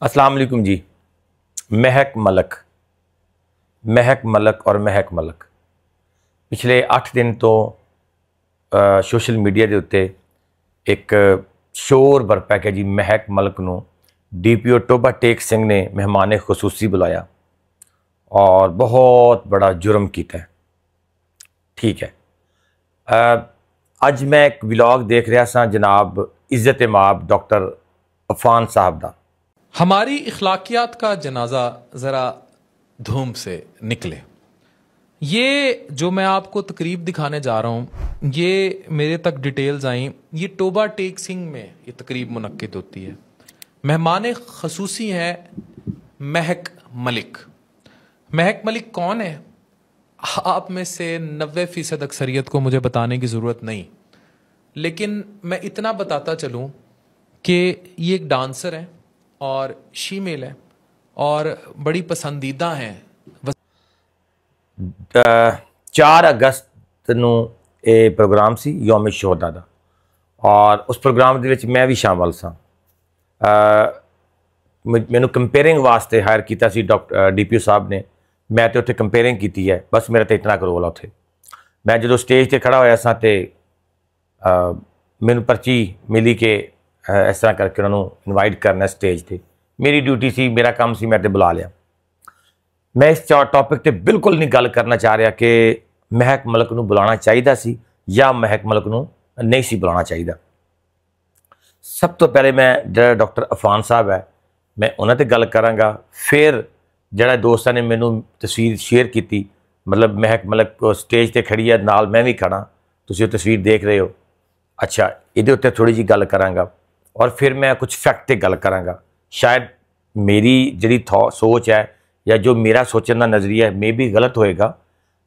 अस्सलाम वालेकुम जी। महक मलक और महक मलक पिछले 8 दिन तो सोशल मीडिया के उत्ते एक शोर बरपा कि जी महक मलक नूं DPO टोबा टेक सिंह ने मेहमान खसूसी बुलाया और बहुत बड़ा जुर्म किया। ठीक है, अज मैं एक व्लॉग देख रहा सा जनाब इज्जत माब डॉक्टर अफान साहब का। हमारी इखलाकियात का जनाजा ज़रा धूम से निकले। ये जो मैं आपको तकरीब दिखाने जा रहा हूँ, ये मेरे तक डिटेल्स आई, ये टोबा टेक सिंह में ये तकरीब मुनक्किद होती है। मेहमान खसूसी हैं महक मलिक। महक मलिक कौन है? आप में से 90% अक्सरियत को मुझे बताने की ज़रूरत नहीं, लेकिन मैं इतना बताता चलूँ कि ये एक डांसर है और शीमेल है और बड़ी पसंदीदा हैं। 4 अगस्त नूं ये प्रोग्राम सी यौम शोहदा दा और उस प्रोग्राम दे विच मैं भी शामिल सा। मैनू कंपेयरिंग वास्ते हायर किया सी डॉक्टर DPO साहब ने। मैं तो उत्थे कंपेयरिंग की है, बस मेरा तो इतना करोल आ। उत्थे मैं जो स्टेज पर खड़ा होया सा ते मैनू पर्ची मिली कि इस तरह करके उन्होंने इनवाइट करना स्टेज पर। मेरी ड्यूटी सी, मेरा काम सी, मैं तो बुला लिया। मैं इस टॉपिक पर बिल्कुल नहीं गल करना चाह रहा कि महक मलक नूं बुलाना चाहिए सी या महक मलक नूं नहीं सी बुलाना चाहिए। सब तो पहले मैं जो डॉक्टर अफान साहब है मैं उन्होंने गल करांगा, फिर जो दोस्तों ने मैनू तस्वीर शेयर की, मतलब महक मलक स्टेज पर खड़ी है, नाल मैं भी खड़ा, तुसीं तस्वीर देख रहे हो। अच्छा, ये उत्ते थोड़ी जी गल करांगा और फिर मैं कुछ फैक्ट पर गल करांगा। शायद मेरी जी सोच है या जो मेरा सोचने का नज़रिया है मे भी गलत होएगा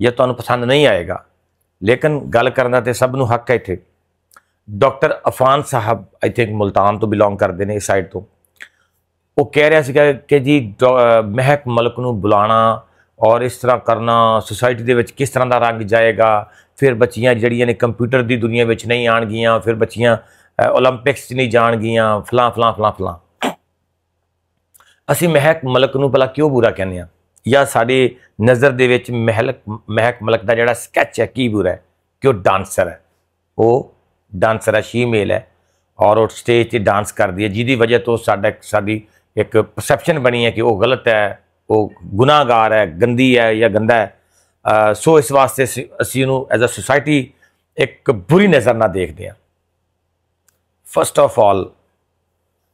या तुहानूं पसंद नहीं आएगा, लेकिन गल करना तो सब नूं हक है। इत्थे डॉक्टर अफान साहब आई थिंक मुल्तान तो बिलोंग करते हैं, इस साइड तो। वो कह रहा सीगा कि जी महक मलक नूं बुलाना और इस तरह करना सोसाइटी दे विच किस तरह का रंग जाएगा, फिर बच्चियां जिहड़ियां ने कंप्यूटर की दुनिया में नहीं आउणगियां, फिर बच्चियां ओलंपिक्स नहीं जाणगियां, फलां फलां फलां फलां। असी महक मलक नूं भला क्यों बुरा कहने आ, या साडी नज़र दे विच महक मलक का जिहड़ा स्कैच है की बुरा है कि वो डांसर है। वो डांसर है, शीमेल है और वो स्टेज पर डांस करती है, जिहदी वजह तो साडी एक परसैप्शन बनी है कि वो गलत है, वो गुनाहगार है, गंदी है या गंदा है। सो इस वास्ते असी उन्होंने एज अ सोसाइटी एक बुरी नज़र ना देखते हैं। फर्स्ट ऑफ ऑल,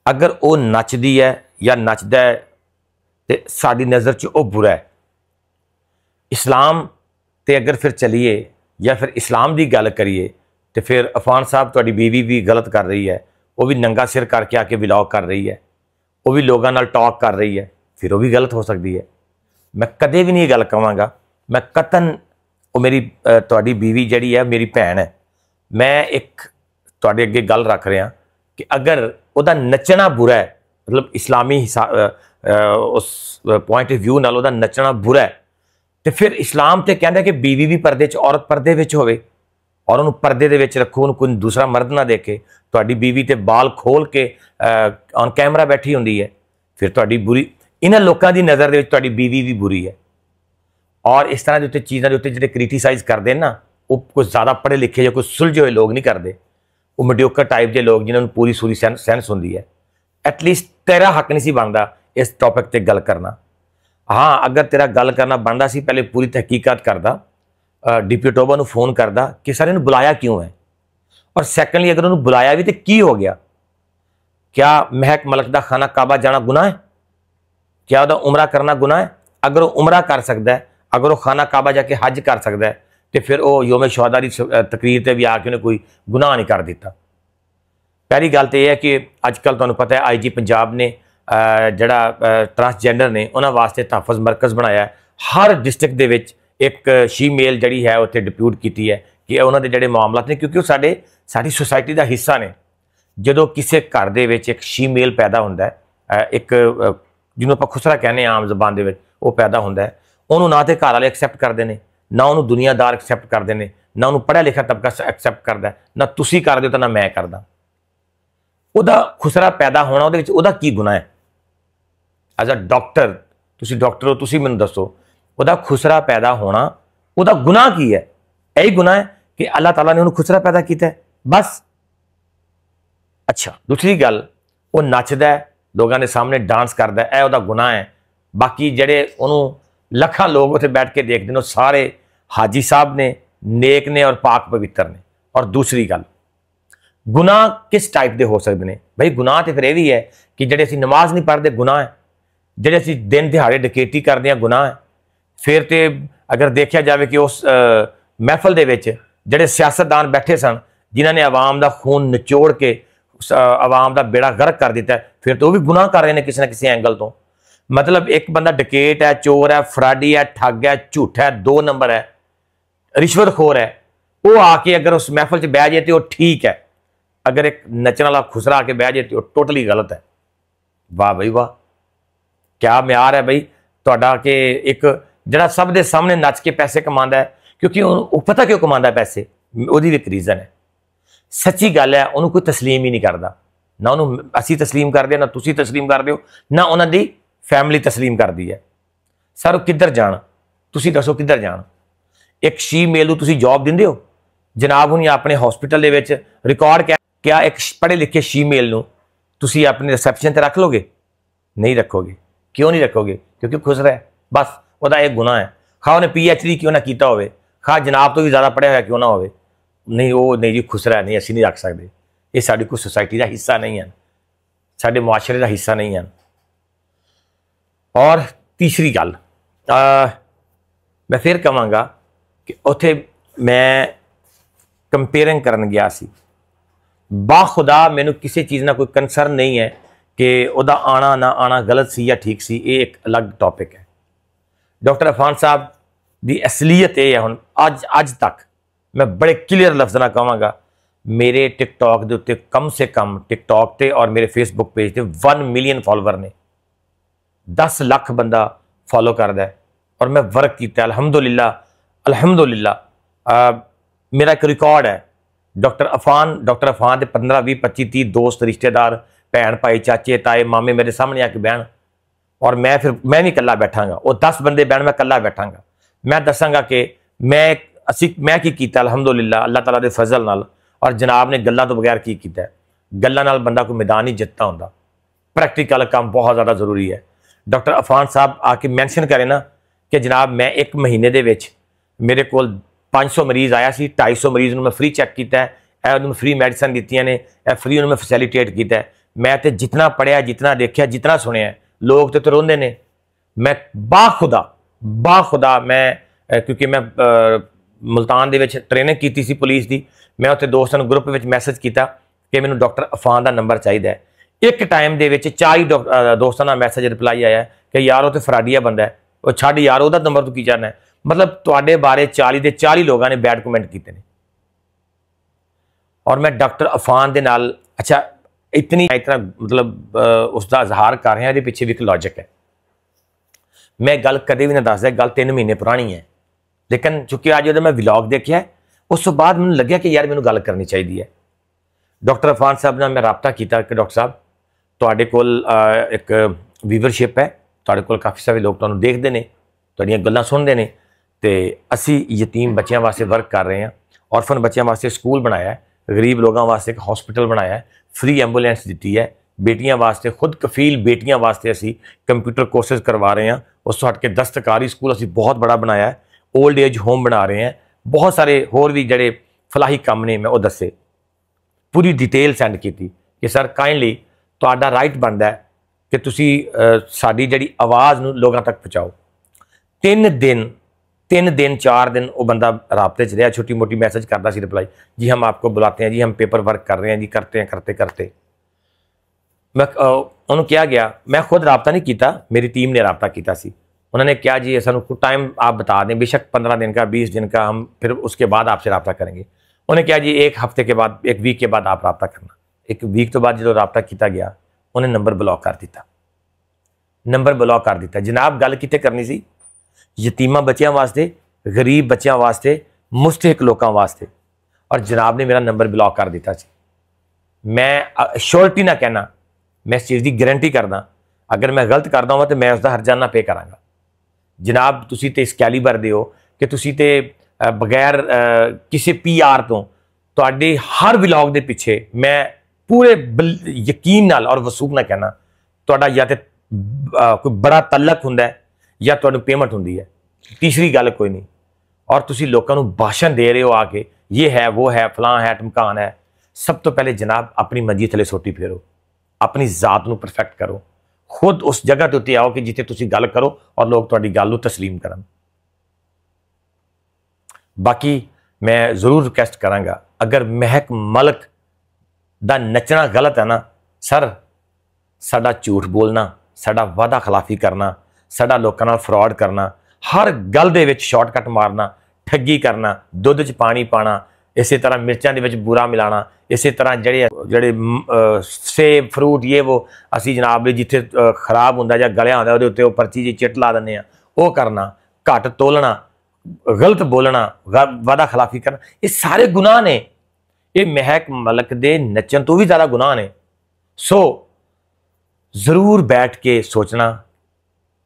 अगर वो नचदी है या नचदा है तो साडी नज़र च वो बुरा है। इस्लाम ते अगर फिर चलीए या फिर इस्लाम की गल करिए तो फिर अफान साहब तुहाडी बीवी भी गलत कर रही है, वो भी नंगा सिर करके आके व्लॉग कर रही है, वो भी लोगों नाल टॉक कर रही है, फिर वो भी गलत हो सकती है। मैं कदे भी नहीं गल कहांगा, मैं कतन वो मेरी तुहाडी बीवी जिहड़ी है मेरी भैन है। मैं एक तुहाडे अगे गल रख रहा कि अगर उहदा नचना बुरा है, मतलब इस्लामी उस पॉइंट ऑफ व्यू नाल उहदा नचना बुरा है, तो फिर इस्लाम तो कहता है कि बीवी भी पर्दे च, औरत पर्दे विच होवे और उन्होंने पर्दे दे विच रखो, उन्होंने कोई दूसरा मर्द ना देखे। तुहाडी बीवी ते बाल खोल के ऑन कैमरा बैठी होंदी है, फिर तुहाडी बुरी, इन्हां लोकां दी नज़र दे विच तुहाडी बीवी भी बुरी है। और इस तरह के उत्ते चीज़ों के उत्ते जिहड़े क्रिटिसाइज करते हैं ना, वो कुछ ज़्यादा पढ़े लिखे या कुछ सुलझे हुए लोग नहीं करते, वो मडियोकर टाइप के लोग जिन्होंने पूरी सूरी सेंस होंदी है। एटलीस्ट तेरा हक नहीं सी बनता इस टॉपिक पर गल करना। हाँ, अगर तेरा गल करना बनता सी, पहले पूरी तहकीकात करदा, DPO टोबा नूं फोन करदा कि सर इन्हूं बुलाया क्यों है, और सैकेंडली अगर उन्होंने बुलाया भी तो की हो गया। क्या महक मलक का खाना काबा जाना गुनाह है? क्या वह उमरा करना गुनाह है? अगर वो उमरा कर सकता है, अगर वो खाना काबा जाके हज कर सकता है, तो फिर वो यौम शोहदा की तकरीर पर भी आके उन्हें कोई गुनाह नहीं कर दिता। पहली गल तो यह है कि अजकल तुहानूं पता है IG पंजाब ने जड़ा ट्रांसजेंडर ने उन्होंने वास्ते तहफ़ुज़ मरकज़ बनाया है। हर डिस्ट्रिक्ट दे विच एक शीमेल जी है उत्थे डिप्यूट की है कि उन्होंने जोड़े मामलात ने, क्योंकि वो साडी सोसाइटी का हिस्सा ने। जो किसी घर दे विच एक शीमेल पैदा होंदा है, एक जिन्होंने आपां खुसरा कहने आम जबान दे विच वो पैदा होंदा है, उन्होंने ना तो घर वाले एक्सैप्ट करते हैं, ना उन्होंने दुनियादार एक्सैप्ट करते हैं, ना उन्होंने पढ़ा लिखा तबका एक्सैप्ट करता है, ना तुसीं करदे हो तो ना मैं करदा। उहदा खुसरा पैदा होना उहदे विच उहदा की गुनाह है? ਐਜ਼ ਅ ਡਾਕਟਰ, ਤੁਸੀਂ ਡਾਕਟਰ ਹੋ, ਤੁਸੀਂ ਮੈਨੂੰ ਦੱਸੋ ਉਹਦਾ ਖੁਸਰਾ ਪੈਦਾ ਹੋਣਾ ਉਹਦਾ ਗੁਨਾਹ ਕੀ ਹੈ? ਇਹੀ ਗੁਨਾਹ ਹੈ ਕਿ ਅੱਲਾਹ ਤਾਲਾ ਨੇ ਉਹਨੂੰ ਖੁਸਰਾ ਪੈਦਾ ਕੀਤਾ ਹੈ, ਬਸ। ਅੱਛਾ, ਦੂਸਰੀ ਗੱਲ, ਉਹ ਨੱਚਦਾ ਹੈ, ਲੋਕਾਂ ਦੇ ਸਾਹਮਣੇ ਡਾਂਸ ਕਰਦਾ ਹੈ, ਇਹ ਉਹਦਾ ਗੁਨਾਹ ਹੈ। ਬਾਕੀ ਜਿਹੜੇ ਉਹਨੂੰ ਲੱਖਾਂ ਲੋਕ ਉੱਥੇ ਬੈਠ ਕੇ ਦੇਖਦੇ ਨੇ, ਉਹ ਸਾਰੇ ਹਾਜੀ ਸਾਹਿਬ ਨੇ, ਨੇਕ ਨੇ ਔਰ ਪਾਕ ਪਵਿੱਤਰ ਨੇ। ਔਰ ਦੂਸਰੀ ਗੱਲ, ਗੁਨਾਹ ਕਿਸ ਟਾਈਪ ਦੇ ਹੋ ਸਕਦੇ ਨੇ? ਭਾਈ ਗੁਨਾਹ ਤੇ ਫਿਰ ਇਹ ਵੀ ਹੈ ਕਿ ਜਿਹੜੇ ਅਸੀਂ ਨਮਾਜ਼ ਨਹੀਂ ਪੜ੍ਹਦੇ ਗੁਨਾਹ ਹੈ, ਜਿਹੜੇ ਅਸੀਂ ਦਿਨ ਦਿਹਾੜੇ ਡਕੈਤੀ ਕਰਦੇ ਹਾਂ ਗੁਨਾਹ ਹੈ। ਫਿਰ ਤੇ ਅਗਰ ਦੇਖਿਆ ਜਾਵੇ ਕਿ ਉਸ ਮਹਿਫਲ ਦੇ ਵਿੱਚ ਜਿਹੜੇ ਸਿਆਸਤਦਾਨ ਬੈਠੇ ਸਨ ਜਿਨ੍ਹਾਂ ਨੇ ਆਵਾਮ ਦਾ ਖੂਨ ਨਿਚੋੜ ਕੇ ਆਵਾਮ ਦਾ ਬੇੜਾ ਗਰਕ ਕਰ ਦਿੱਤਾ, ਫਿਰ ਤਾਂ ਉਹ ਵੀ ਗੁਨਾਹ ਕਰ ਰਹੇ ਨੇ ਕਿਸੇ ਨਾ ਕਿਸੇ ਐਂਗਲ ਤੋਂ। ਮਤਲਬ ਇੱਕ ਬੰਦਾ ਡਕੈਤ ਹੈ, ਚੋਰ ਹੈ, ਫਰਾਡੀ ਹੈ, ਠੱਗ ਹੈ, ਝੂਠਾ ਹੈ, 2 ਨੰਬਰ ਹੈ, ਰਿਸ਼ਵਤਖੋਰ ਹੈ, ਉਹ ਆ ਕੇ ਅਗਰ ਉਸ ਮਹਿਫਲ 'ਚ ਬਹਿ ਜਾਏ ਤੇ ਉਹ ਠੀਕ ਹੈ। ਅਗਰ ਇੱਕ ਨੱਚਣ ਵਾਲਾ ਖੁਸਰਾ ਆ ਕੇ ਬਹਿ ਜਾਏ ਤੇ ਉਹ ਟੋਟਲੀ ਗਲਤ ਹੈ। ਵਾਹ ਬਈ ਵਾਹ, ਕਿਆ ਮਿਆਰ ਹੈ ਬਈ ਤੁਹਾਡਾ ਕਿ ਇੱਕ ਜਿਹੜਾ ਸਭ ਦੇ ਸਾਹਮਣੇ ਨੱਚ ਕੇ ਪੈਸੇ ਕਮਾਉਂਦਾ ਹੈ, ਕਿਉਂਕਿ ਉਹ ਪਤਾ ਕਿਉਂ ਕਮਾਉਂਦਾ ਪੈਸੇ, ਉਹਦੀ ਵੀ ਇੱਕ ਰੀਜ਼ਨ ਹੈ। ਸੱਚੀ ਗੱਲ ਹੈ, ਉਹਨੂੰ ਕੋਈ ਤਸਲੀਮ ਹੀ ਨਹੀਂ ਕਰਦਾ, ਨਾ ਉਹਨੂੰ ਅਸੀਂ ਤਸਲੀਮ ਕਰਦੇ ਹਾਂ, ਨਾ ਤੁਸੀਂ ਤਸਲੀਮ ਕਰਦੇ ਹੋ, ਨਾ ਉਹਨਾਂ ਦੀ ਫੈਮਿਲੀ ਤਸਲੀਮ ਕਰਦੀ ਹੈ। ਸਰ ਉਹ ਕਿੱਧਰ ਜਾਣ? ਤੁਸੀਂ ਦੱਸੋ ਕਿੱਧਰ ਜਾਣ? ਇੱਕ ਸ਼ੀਮੇਲ ਨੂੰ ਤੁਸੀਂ ਜੌਬ ਦਿੰਦੇ ਹੋ? ਜਨਾਬ ਹੁਣੀ ਆਪਣੇ ਹਸਪੀਟਲ ਦੇ ਵਿੱਚ ਰਿਕਾਰਡ ਕਿਆ ਇੱਕ ਪੜ੍ਹੇ ਲਿਖੇ ਸ਼ੀਮੇਲ ਨੂੰ ਤੁਸੀਂ ਆਪਣੇ ਰਿਸੈਪਸ਼ਨ ਤੇ ਰੱਖ ਲੋਗੇ? ਨਹੀਂ ਰੱਖੋਗੇ। ਕਿਉਂ ਨਹੀਂ ਰੱਖੋਗੇ? ਕਿਉਂਕਿ ਖੁਸਰਾ ਹੈ, ਬਸ। ਉਹਦਾ ਇਹ ਗੁਨਾਹ ਹੈ। ਖਾ ਉਹਨੇ PhD ਕਿਉਂ ਨਾ ਕੀਤਾ ਹੋਵੇ, ਖਾ ਜਨਾਬ ਤੋਂ ਵੀ ਜ਼ਿਆਦਾ ਪੜ੍ਹਿਆ ਹੋਇਆ ਕਿਉਂ ਨਾ ਹੋਵੇ, ਨਹੀਂ ਉਹ ਨਹੀਂ ਜੀ ਖੁਸਰਾ ਨਹੀਂ, ਅਸੀਂ ਨਹੀਂ ਰੱਖ ਸਕਦੇ। ਇਹ ਸਾਡੀ ਕੋਈ ਸੁਸਾਇਟੀ ਦਾ ਹਿੱਸਾ ਨਹੀਂ ਹਨ, ਸਾਡੇ ਮੁਆਸ਼ਰੇ ਦਾ ਹਿੱਸਾ ਨਹੀਂ ਹਨ। ਔਰ ਤੀਸਰੀ ਗੱਲ, ਮੈਂ ਫਿਰ ਕਹਾਂਗਾ ਕਿ ਉੱਥੇ ਮੈਂ ਕੰਪੇਅਰਿੰਗ ਕਰਨ ਗਿਆ ਸੀ। ਬਾਖੁਦਾ ਮੈਨੂੰ ਕਿਸੇ ਚੀਜ਼ ਨਾਲ ਕੋਈ ਕੰਸਰਨ ਨਹੀਂ ਹੈ ਕਿ ਉਹਦਾ ਆਣਾ ਨਾ ਆਣਾ ਗਲਤ ਸੀ ਜਾਂ ਠੀਕ ਸੀ, ਇਹ ਇੱਕ ਅਲੱਗ ਟੌਪਿਕ ਹੈ। ਡਾਕਟਰ ਅਫਾਨ ਸਾਹਿਬ ਦੀ ਅਸਲੀਅਤ ਇਹ ਹੈ, ਹੁਣ ਅੱਜ ਤੱਕ ਮੈਂ ਬੜੇ ਕਲੀਅਰ ਲਫ਼ਜ਼ਾਂ ਨਾਲ ਕਹਾਂਗਾ, ਮੇਰੇ ਟਿਕਟੌਕ ਦੇ ਉੱਤੇ ਕਮ ਸੇ ਕਮ ਟਿਕਟੌਕ ਤੇ ਔਰ ਮੇਰੇ ਫੇਸਬੁੱਕ ਪੇਜ ਤੇ 1 ਮਿਲੀਅਨ ਫਾਲੋਵਰ ਨੇ, 10 ਲੱਖ ਬੰਦਾ ਫੋਲੋ ਕਰਦਾ ਹੈ। ਔਰ ਮੈਂ ਵਰਕ ਕੀਤਾ ਅਲਹਮਦੁਲਿल्लाह ਮੇਰਾ ਇੱਕ ਰਿਕਾਰਡ ਹੈ। ਡਾਕਟਰ ਅਫਾਨ ਦੇ 15 20 25 30 ਦੋਸਤ ਰਿਸ਼ਤੇਦਾਰ ਭੈਣ ਭਾਈ ਚਾਚੇ ਤਾਏ ਮਾਮੇ ਮੇਰੇ ਸਾਹਮਣੇ ਆ ਕੇ ਬਹਿਣ, ਔਰ ਮੈਂ ਵੀ ਇਕੱਲਾ ਬੈਠਾਂਗਾ, ਉਹ 10 ਬੰਦੇ ਬਹਿਣ, ਮੈਂ ਇਕੱਲਾ ਬੈਠਾਂਗਾ, ਮੈਂ ਦੱਸਾਂਗਾ ਕਿ ਮੈਂ ਕੀ ਕੀਤਾ ਅਲਹਮਦੁਲਿल्लाह ਅੱਲਾਹ ਤਾਲਾ ਦੇ ਫਜ਼ਲ ਨਾਲ, ਔਰ ਜਨਾਬ ਨੇ ਗੱਲਾਂ ਤੋਂ ਬਗੈਰ ਕੀ ਕੀਤਾ। ਗੱਲਾਂ ਨਾਲ ਬੰਦਾ ਕੋਈ ਮੈਦਾਨ ਨਹੀਂ ਜਿੱਤਦਾ ਹੁੰਦਾ, ਪ੍ਰੈਕਟੀਕਲ ਕੰਮ ਬਹੁਤ ਜ਼ਿਆਦਾ ਜ਼ਰੂਰੀ ਹੈ। ਡਾਕਟਰ ਅਫਾਨ ਸਾਹਿਬ ਆ ਕੇ ਮੈਂਸ਼ਨ ਕਰੇ ਨਾ ਕਿ ਜਨਾਬ ਮੈਂ 1 ਮਹੀਨੇ ਦੇ ਵਿੱਚ ਮੇਰੇ ਕੋਲ 500 ਮਰੀਜ਼ ਆਇਆ ਸੀ, 250 ਮਰੀਜ਼ ਨੂੰ ਮੈਂ ਫ੍ਰੀ ਚੈੱਕ ਕੀਤਾ ਹੈ, ਇਹ ਉਹਨੂੰ ਫ੍ਰੀ ਮੈਡੀਸਨ ਦਿੱਤੀਆਂ ਨੇ, ਇਹ ਫ੍ਰੀ ਉਹਨੂੰ ਮੈਂ ਫੈਸਿਲੀਟੇਟ ਕੀਤਾ ਹੈ। ਮੈਂ ਤੇ ਜਿਤਨਾ ਪੜ੍ਹਿਆ, ਜਿਤਨਾ ਦੇਖਿਆ, ਜਿਤਨਾ ਸੁਣਿਆ, ਲੋਕ ਤੇ ਰੋਂਦੇ ਨੇ। ਮੈਂ ਬਾਖੁਦਾ ਮੈਂ ਕਿਉਂਕਿ ਮੈਂ ਮੁਲਤਾਨ ਦੇ ਵਿੱਚ ਟ੍ਰੇਨਿੰਗ ਕੀਤੀ ਸੀ ਪੁਲਿਸ ਦੀ, ਮੈਂ ਉੱਥੇ ਦੋਸਤਾਂ ਨੂੰ ਗਰੁੱਪ ਵਿੱਚ ਮੈਸੇਜ ਕੀਤਾ ਕਿ ਮੈਨੂੰ ਡਾਕਟਰ ਅਫਾਨ ਦਾ ਨੰਬਰ ਚਾਹੀਦਾ ਹੈ। ਇੱਕ ਟਾਈਮ ਦੇ ਵਿੱਚ 40 ਦੋਸਤਾਂ ਦਾ ਮੈਸੇਜ ਰਿਪਲਾਈ ਆਇਆ ਕਿ ਯਾਰ ਉਹ ਤੇ ਫਰਾਡੀਆ ਬੰਦਾ ਹੈ, ਉਹ ਛੱਡ ਯਾਰ, ਉਹਦਾ ਨੰਬਰ ਤੂੰ ਕੀ ਚਾਹਨਾ ਹੈ। ਮਤਲਬ ਤੁਹਾਡੇ ਬਾਰੇ 40 ਦੇ 40 ਲੋਕਾਂ ਨੇ ਬੈਡ ਕਮੈਂਟ ਕੀਤੇ ਨੇ। ਔਰ ਮੈਂ ਡਾਕਟਰ ਅਫਾਨ ਦੇ ਨਾਲ ਅੱਛਾ ਇਤਨਾ ਮਤਲਬ ਉਸ ਦਾ ਇਜ਼ਹਾਰ ਕਰ ਰਿਹਾ, ਇਹਦੇ ਪਿੱਛੇ ਵੀ ਇੱਕ ਲੌਜਿਕ ਹੈ। ਮੈਂ ਗੱਲ ਕਦੇ ਵੀ ਨਾ ਦੱਸਦਾ, ਗੱਲ 3 ਮਹੀਨੇ ਪੁਰਾਣੀ ਹੈ, ਲੇਕਿਨ ਚੁੱਕਿ ਅੱਜ ਉਹਦਾ ਮੈਂ ਵਲੌਗ ਦੇਖਿਆ, ਉਸ ਤੋਂ ਬਾਅਦ ਮੈਨੂੰ ਲੱਗਿਆ ਕਿ ਯਾਰ ਮੈਨੂੰ ਗੱਲ ਕਰਨੀ ਚਾਹੀਦੀ ਹੈ। ਡਾਕਟਰ ਅਫਾਨ ਸਾਹਿਬ ਨਾਲ ਮੈਂ ਰਾਬਤਾ ਕੀਤਾ ਕਿ ਡਾਕਟਰ ਸਾਹਿਬ ਤੁਹਾਡੇ ਕੋਲ ਇੱਕ ਵੀਵਰਸ਼ਿਪ ਹੈ, ਤੁਹਾਡੇ ਕੋਲ ਕਾਫੀ ਸਾਰੇ ਲੋਕ ਤੁਹਾਨੂੰ ਦੇਖਦੇ ਨੇ, ਤੁਹਾਡੀਆਂ ਗੱਲਾਂ ਸੁਣਦੇ ਨੇ, ਤੇ ਅਸੀਂ ਯਤੀਮ ਬੱਚਿਆਂ ਵਾਸਤੇ ਵਰਕ ਕਰ ਰਹੇ ਹਾਂ, ਔਰਫਨ ਬੱਚਿਆਂ ਵਾਸਤੇ ਸਕੂਲ ਬਣਾਇਆ ਹੈ, ਗਰੀਬ ਲੋਕਾਂ ਵਾਸਤੇ ਇੱਕ ਹਸਪੀਟਲ ਬਣਾਇਆ ਹੈ, ਫ੍ਰੀ ਐਂਬੂਲੈਂਸ ਦਿੱਤੀ ਹੈ, ਬੇਟੀਆਂ ਵਾਸਤੇ ਖੁਦ ਕਫੀਲ ਬੇਟੀਆਂ ਵਾਸਤੇ ਅਸੀਂ ਕੰਪਿਊਟਰ ਕੋਰਸਿਸ ਕਰਵਾ ਰਹੇ ਹਾਂ। ਉਸ ਤੋਂ ਹਟ ਕੇ ਦਸਤਕਾਰੀ ਸਕੂਲ ਅਸੀਂ ਬਹੁਤ ਬੜਾ ਬਣਾਇਆ ਹੈ, ओल्ड एज होम बना रहे हैं, बहुत सारे होर भी जड़े फलाही काम ने मैं वो दसे, पूरी डिटेल सेंड की कि सर काइंडली तुहाडा राइट बनता है कि तुसी साडी जड़ी आवाज़ नूं लोगों तक पहुँचाओ। 3 दिन 4 दिन वो बंदा राबते च रहा, छोटी मोटी मैसेज करता सी रिप्लाई, जी हम आपको बुलाते हैं, जी हम पेपर वर्क कर रहे हैं, जी करते हैं, करते मैं उन्होंने क्या गया, मैं खुद राबता नहीं किया, मेरी टीम ने राबता किया सी। उन्होंने क्या जी ऐसा कुछ टाइम आप बता दें, बेशक 15 दिन का 20 दिन का, हम फिर उसके बाद आपसे रब्ता करेंगे। उन्हें क्या जी 1 हफ्ते के बाद 1 वीक के बाद आप रब्ता करना। 1 वीक तो बाद जो रब्ता किया गया उन्हें नंबर ब्लॉक कर दिता। जनाब गल कितने करनी सी, यतीमा बच्चों वास्ते, गरीब बच्चों वास्ते, मुस्तहिक लोगों वास्ते, और जनाब ने मेरा नंबर ब्लॉक कर दिता सी। मैं श्योरिटी ना कहना, मैं इस चीज़ की गारंटी करदा, अगर मैं गलत करता होवां तो मैं उसका हरजाना पे करांगा। जनाब तुसी ते इस कैलीबर दे हो कि तुसी ते बगैर किसी PR तो तुहाडे हर व्लॉग दे पिछे मैं पूरे यकीन नाल और वसूख ना कहना तुहाडा या ते कोई बड़ा तलक हुंदा है या तुहानू पेमेंट हुंदी है, तीसरी गल कोई नहीं। और तुसी लोकां नू भाषण दे रहे हो आके ये है वो है फलां है टमकान है। सब तो पहले जनाब अपनी मंजी थले सोटी फेरो, अपनी जात नू परफेक्ट करो, खुद उस जगह ते उत्ते आओ कि जिथे तुसी गल करो और लोग तुहाडी गल नू तस्लीम करन। बाकी मैं जरूर रिक्वेस्ट करांगा, अगर महक मलक दा नचना गलत है ना सर, साडा झूठ बोलना, साडा वादा खिलाफी करना, साडा लोकां नाल फ्रॉड करना, हर गल दे विच शॉर्टकट मारना, ठगी करना, दुध च पानी पाना, इस तरह मिर्चां दे विच बुरा मिलाना, इस तरह जेड़े सेब फ्रूट ये वो असी जनाब जिथे खराब हुंदा जां गलिया हुंदा उहदे उत्ते ओह पर्ची जी चिट ला दिंदे आ, ओह करना, घट तोलना, गलत बोलना, वादा खिलाफी करना, ये सारे गुनाह ने। ये महक मलक दे नचन तो भी ज़्यादा गुनाह ने। सो जरूर बैठ के सोचना,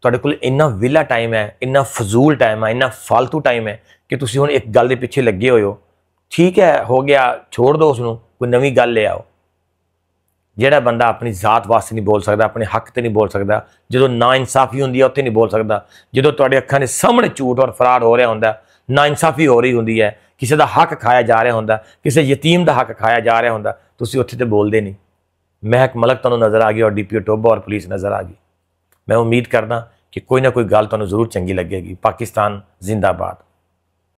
तुहाडे कोल इन्ना विला टाइम है, इन्ना फजूल टाइम है, इन्ना फालतू टाइम है कि तुसी हुण एक गल दे पिछे लगे होए हो। ठीक है हो गया, छोड़ दो उसनूं, कोई नवीं गल ले आओ। जिहड़ा बंदा अपनी जात वास्ते नहीं बोल सकदा, अपने हक ते नहीं बोल सकदा, जदों ना इंसाफी हुंदी है उत्थे नहीं बोल सकदा, जदों तुहाडे अखां दे सामने झूठ और फराड हो रहा हुंदा, ना इंसाफी हो रही हुंदी है, किसी का हक खाया जा रहा हुंदा, किसी यतीम का हक खाया जा रहा हुंदा, तुसी उत्थे ते बोलदे नहीं। महक मलक तुहानूं नज़र आ गई और DPO टोबा और पुलिस नज़र आ गई। मैं उम्मीद करदा कि कोई ना कोई गल तुहानूं जरूर चंगी लगेगी। पाकिस्तान जिंदाबाद।